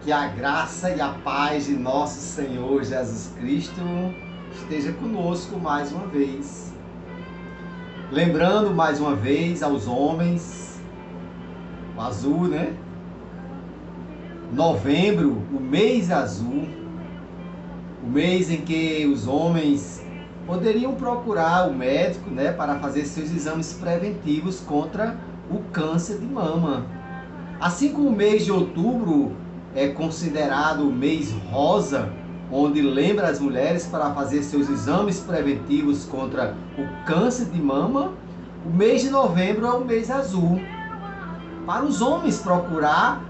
Que a graça e a paz de nosso Senhor Jesus Cristo esteja conosco mais uma vez. Lembrando mais uma vez aos homens, o azul, né? Novembro, o mês azul, o mês em que os homens poderiam procurar o médico, né, para fazer seus exames preventivos contra o câncer de mama. Assim como o mês de outubro é considerado o mês rosa, onde lembra as mulheres para fazer seus exames preventivos contra o câncer de mama, o mês de novembro é o mês azul, para os homens procurar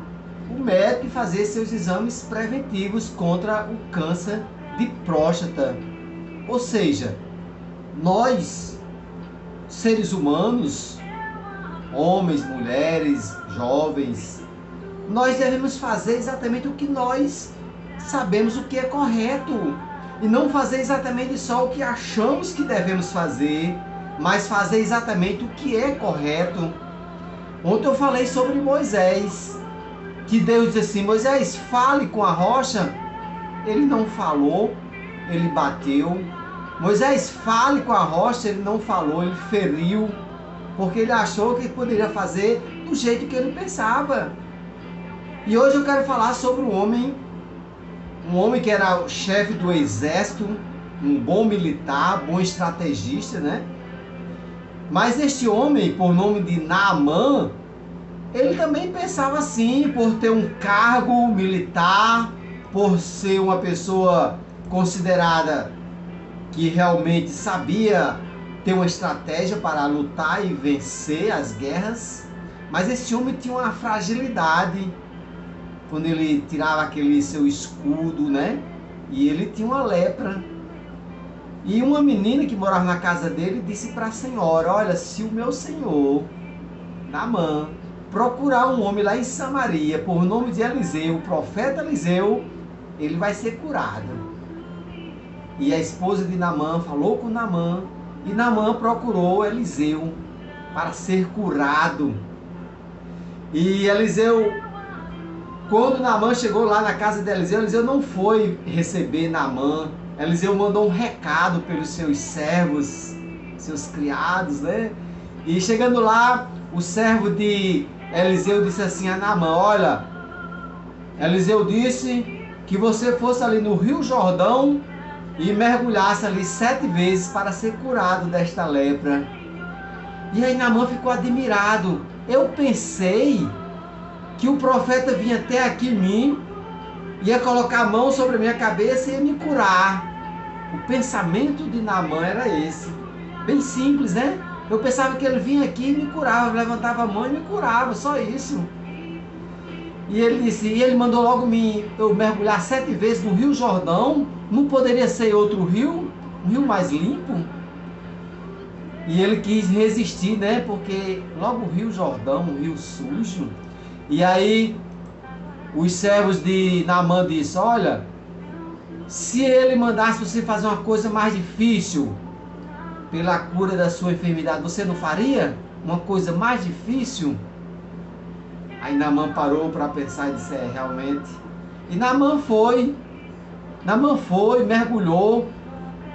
o médico e fazer seus exames preventivos contra o câncer de próstata. Ou seja, nós, seres humanos, homens, mulheres, jovens, nós devemos fazer exatamente o que nós sabemos o que é correto. E não fazer exatamente só o que achamos que devemos fazer, mas fazer exatamente o que é correto. Ontem eu falei sobre Moisés, que Deus disse assim: Moisés, fale com a rocha. Ele não falou, ele bateu. Moisés, fale com a rocha. Ele não falou, ele feriu, porque ele achou que poderia fazer do jeito que ele pensava. E hoje eu quero falar sobre um homem que era o chefe do exército, um bom militar, bom estrategista, né? Mas este homem, por nome de Naamã, ele também pensava assim, por ter um cargo militar, por ser uma pessoa considerada que realmente sabia ter uma estratégia para lutar e vencer as guerras. Mas esse homem tinha uma fragilidade. Quando ele tirava aquele seu escudo, né? E ele tinha uma lepra. E uma menina que morava na casa dele disse para a senhora: olha, se o meu senhor, Naamã, procurar um homem lá em Samaria, por nome de Eliseu, o profeta Eliseu, ele vai ser curado. E a esposa de Naamã falou com Naamã, e Naamã procurou Eliseu para ser curado. E Eliseu, quando Naamã chegou lá na casa de Eliseu, Eliseu não foi receber Naamã. Eliseu mandou um recado pelos seus servos, seus criados, né? E chegando lá, o servo de Eliseu disse assim a Naamã: olha, Eliseu disse que você fosse ali no Rio Jordão e mergulhasse ali 7 vezes para ser curado desta lepra. E aí Naamã ficou admirado. Eu pensei que o profeta vinha até aqui em mim, ia colocar a mão sobre a minha cabeça e ia me curar. O pensamento de Naamã era esse. Bem simples, né? Eu pensava que ele vinha aqui e me curava, levantava a mão e me curava, só isso. E ele disse, e ele mandou logo eu mergulhar 7 vezes no Rio Jordão. Não poderia ser outro rio? Um rio mais limpo? E ele quis resistir, né? Porque logo o Rio Jordão, um rio sujo. E aí os servos de Naamã disseram: olha, se ele mandasse você fazer uma coisa mais difícil pela cura da sua enfermidade, você não faria? Uma coisa mais difícil? Aí Naamã parou para pensar e disse: realmente. E Naamã foi, mergulhou.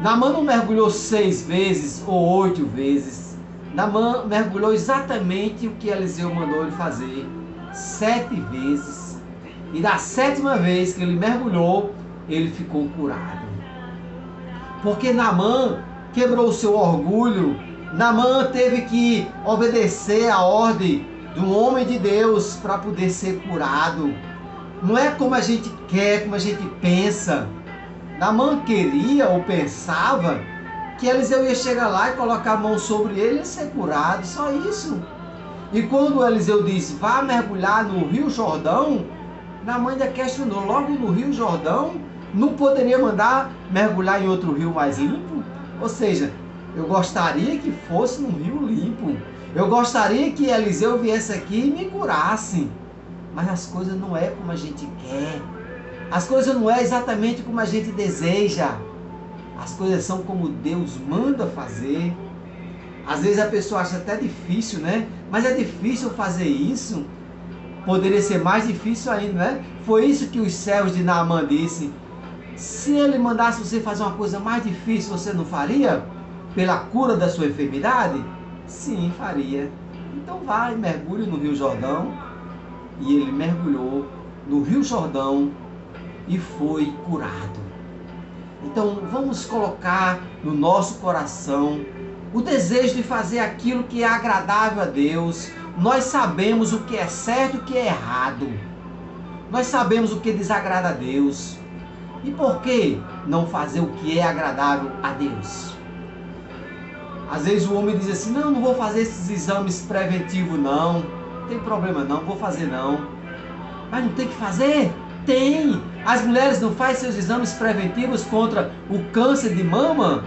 Naamã não mergulhou 6 vezes ou 8 vezes. Naamã mergulhou exatamente o que Eliseu mandou ele fazer, 7 vezes. E da 7ª vez que ele mergulhou, ele ficou curado. Porque Naamã quebrou o seu orgulho. Naamã teve que obedecer a ordem de um homem de Deus para poder ser curado. Não é como a gente quer, como a gente pensa. Naamã queria ou pensava que Eliseu ia chegar lá e colocar a mão sobre ele e ser curado, só isso. E quando Eliseu disse: vá mergulhar no Rio Jordão, Naamã ainda questionou: logo no Rio Jordão? Não poderia mandar mergulhar em outro rio mais limpo? Ou seja, eu gostaria que fosse num rio limpo. Eu gostaria que Eliseu viesse aqui e me curasse. Mas as coisas não é como a gente quer. As coisas não é exatamente como a gente deseja. As coisas são como Deus manda fazer. Às vezes a pessoa acha até difícil, né? Mas é difícil fazer isso. poderia ser mais difícil ainda, né? Foi isso que os servos de Naamã disse. Se ele mandasse você fazer uma coisa mais difícil, você não faria? Pela cura da sua enfermidade? Sim, faria. Então vai, mergulhe no Rio Jordão. E ele mergulhou no Rio Jordão e foi curado. Então vamos colocar no nosso coração o desejo de fazer aquilo que é agradável a Deus. Nós sabemos o que é certo e o que é errado. Nós sabemos o que desagrada a Deus. E por que não fazer o que é agradável a Deus? Às vezes o homem diz assim, não vou fazer esses exames preventivos não tem problema não, vou fazer não. Mas não tem que fazer? Tem! As mulheres não fazem seus exames preventivos contra o câncer de mama?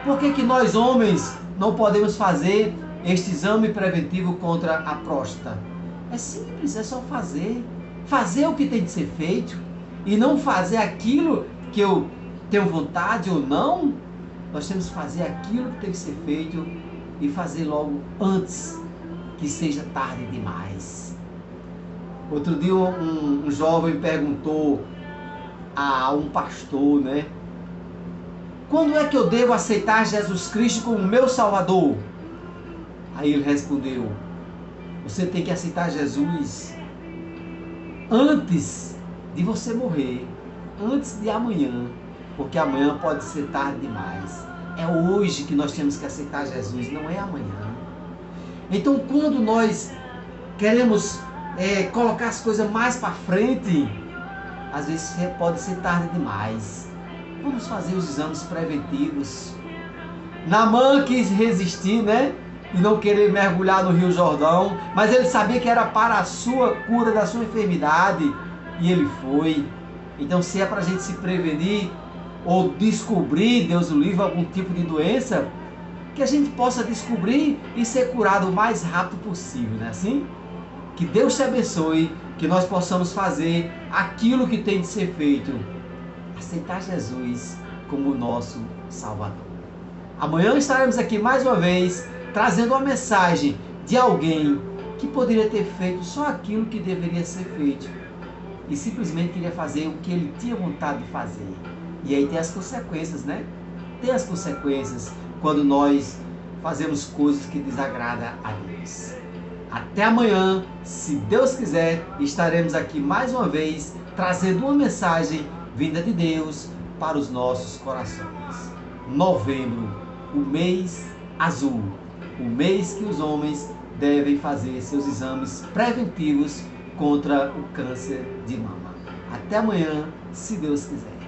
Por que nós homens não podemos fazer este exame preventivo contra a próstata? É simples, é só fazer. Fazer o que tem de ser feito e não fazer aquilo que eu tenho vontade ou não. Nós temos que fazer aquilo que tem que ser feito e fazer logo antes que seja tarde demais. Outro dia um jovem perguntou a um pastor, né? Quando é que eu devo aceitar Jesus Cristo como meu Salvador? Aí ele respondeu, você tem que aceitar Jesus antes de você morrer, antes de amanhã, porque amanhã pode ser tarde demais. É hoje que nós temos que aceitar Jesus, não é amanhã. Então, quando nós queremos colocar as coisas mais para frente, às vezes pode ser tarde demais. Vamos fazer os exames preventivos. Naamã quis resistir, né? E não querer mergulhar no Rio Jordão, mas ele sabia que era para a sua cura da sua enfermidade, e ele foi. Então, se é para a gente se prevenir ou descobrir, Deus o livre, algum tipo de doença, que a gente possa descobrir e ser curado o mais rápido possível, não é assim? Que Deus te abençoe, que nós possamos fazer aquilo que tem de ser feito, aceitar Jesus como nosso Salvador. Amanhã estaremos aqui mais uma vez, trazendo uma mensagem de alguém que poderia ter feito só aquilo que deveria ser feito e simplesmente queria fazer o que ele tinha vontade de fazer. E aí tem as consequências, né? Tem as consequências quando nós fazemos coisas que desagradam a Deus. Até amanhã, se Deus quiser, estaremos aqui mais uma vez, trazendo uma mensagem vinda de Deus para os nossos corações. Novembro, o mês azul, o mês que os homens devem fazer seus exames preventivos contra o câncer de mama. Até amanhã, se Deus quiser.